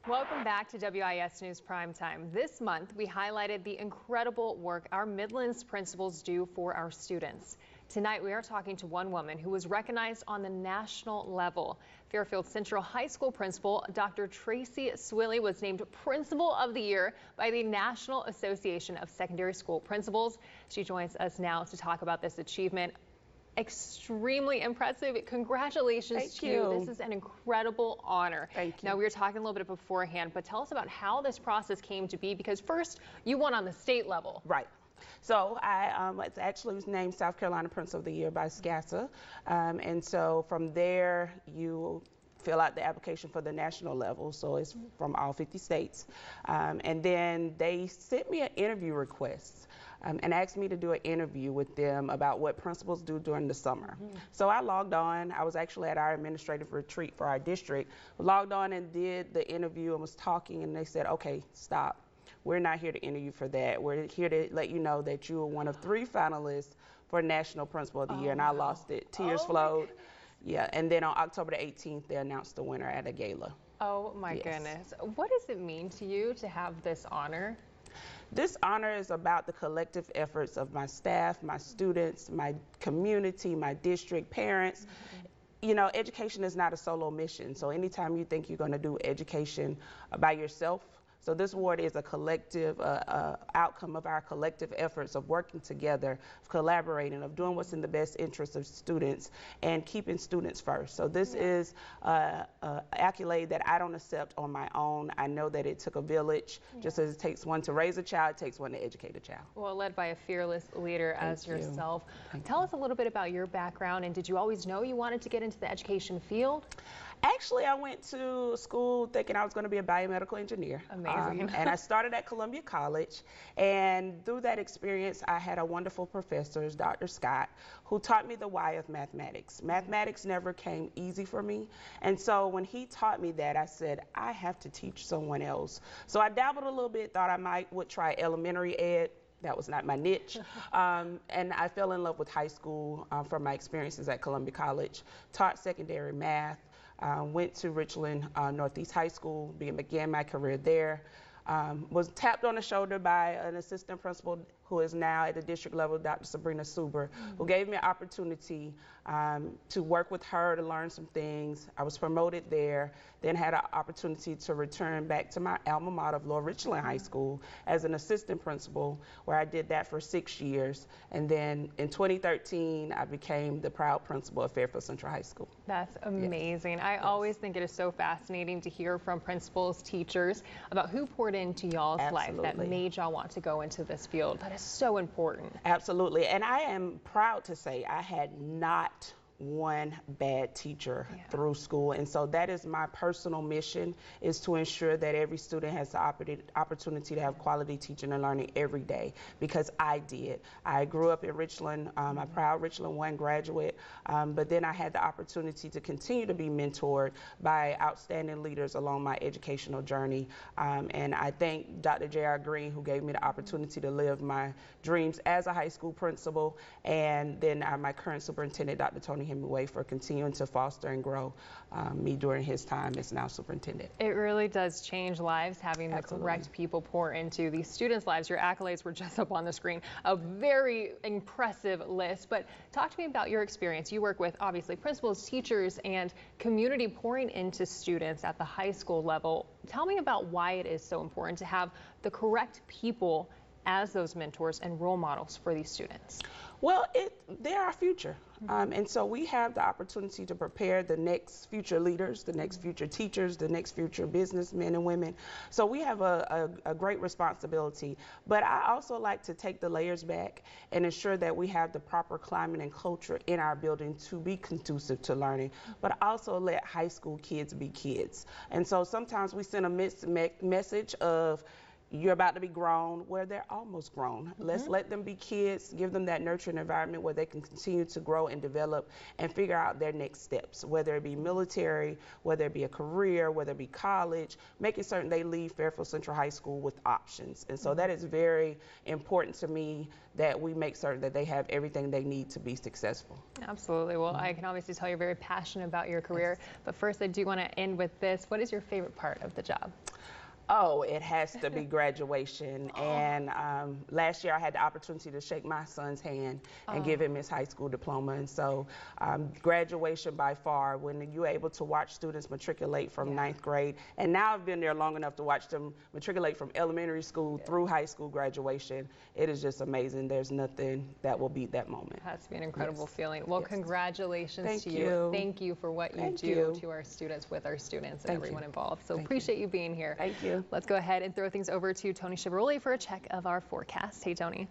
Welcome back to WIS News Primetime. This month, we highlighted the incredible work our Midlands principals do for our students. Tonight, we are talking to one woman who was recognized on the national level. Fairfield Central High School principal Dr. Tracie Swilley was named Principal of the Year by the National Association of Secondary School Principals. She joins us now to talk about this achievement. Extremely impressive. Congratulations to you. This is an incredible honor. Thank you. Now, we were talking a little bit beforehand, but tell us about how this process came to be, because first you won on the state level. Right. So I was named South Carolina Principal of the Year by SCASA. And so from there, you fill out the application for the national level. So it's from all 50 states. And then they sent me an interview request. And asked me to do an interview with them about what principals do during the summer. So I logged on. I was actually at our administrative retreat for our district. Logged on and did the interview and was talking, and they said, okay, stop. We're not here to interview for that. We're here to let you know that you were one of 3 finalists for National Principal of the Year, and I lost it. Tears flowed. Yeah, and then on October the 18th, they announced the winner at a gala. Oh my goodness. What does it mean to you to have this honor? This honor is about the collective efforts of my staff, my students, my community, my district, parents. You know, education is not a solo mission. So anytime you think you're going to do education by yourself, so this award is a collective outcome of our collective efforts of working together, of collaborating, of doing what's in the best interest of students and keeping students first. So this is an accolade that I don't accept on my own. I know that it took a village. Just as it takes one to raise a child, it takes one to educate a child. Well, led by a fearless leader as yourself. Tell us a little bit about your background, and did you always know you wanted to get into the education field? Actually, I went to school thinking I was going to be a biomedical engineer. Amazing. And I started at Columbia College, and through that experience, I had a wonderful professor, Dr. Scott, who taught me the why of mathematics. Mathematics never came easy for me, and so when he taught me that, I said, I have to teach someone else. So I dabbled a little bit, thought I would try elementary ed. That was not my niche. And I fell in love with high school from my experiences at Columbia College, taught secondary math, went to Richland Northeast High School, began my career there. Was tapped on the shoulder by an assistant principal who is now at the district level, Dr. Sabrina Suber, who gave me an opportunity to work with her to learn some things. I was promoted there, then had an opportunity to return back to my alma mater of Lower Richland High School as an assistant principal, where I did that for 6 years. And then in 2013, I became the proud principal of Fairfield Central High School. That's amazing. I always think it is so fascinating to hear from principals, teachers, about who poured into y'all's life that made y'all want to go into this field. That is so important. Absolutely. And I am proud to say I had not one bad teacher through school, and so that is my personal mission, is to ensure that every student has the opportunity to have quality teaching and learning every day, because I did. I grew up in Richland, a proud Richland 1 graduate, but then I had the opportunity to continue to be mentored by outstanding leaders along my educational journey, and I thank Dr. J.R. Green, who gave me the opportunity to live my dreams as a high school principal, and then my current superintendent, Dr. Tony Hemingway, for continuing to foster and grow me during his time as now superintendent. It really does change lives, having the correct people pour into these students' lives. Your accolades were just up on the screen, a very impressive list. But talk to me about your experience. You work with, obviously, principals, teachers, and community pouring into students at the high school level. Tell me about why it is so important to have the correct people as those mentors and role models for these students. Well, they're our future. And so we have the opportunity to prepare the next future leaders, the next future teachers, the next future businessmen and women. So we have a great responsibility. But I also like to take the layers back and ensure that we have the proper climate and culture in our building to be conducive to learning, but also let high school kids be kids. And so sometimes we send a message of, you're about to be grown where they're almost grown. Let's let them be kids, give them that nurturing environment where they can continue to grow and develop and figure out their next steps, whether it be military, whether it be a career, whether it be college, making certain they leave Fairfield Central High School with options. And so that is very important to me, that we make certain that they have everything they need to be successful. Absolutely. Well, I can obviously tell you're very passionate about your career, but first I do want to end with this. What is your favorite part of the job? Oh, it has to be graduation. And last year I had the opportunity to shake my son's hand and give him his high school diploma. And so graduation by far, when you're able to watch students matriculate from ninth grade, and now I've been there long enough to watch them matriculate from elementary school through high school graduation, it is just amazing. There's nothing that will beat that moment. It has to be an incredible feeling. Well, congratulations Thank to you. Thank you for what you do to our students, with our students and everyone involved. So appreciate you being here. Thank you. Let's go ahead and throw things over to Tony Chivaroli for a check of our forecast. Hey, Tony.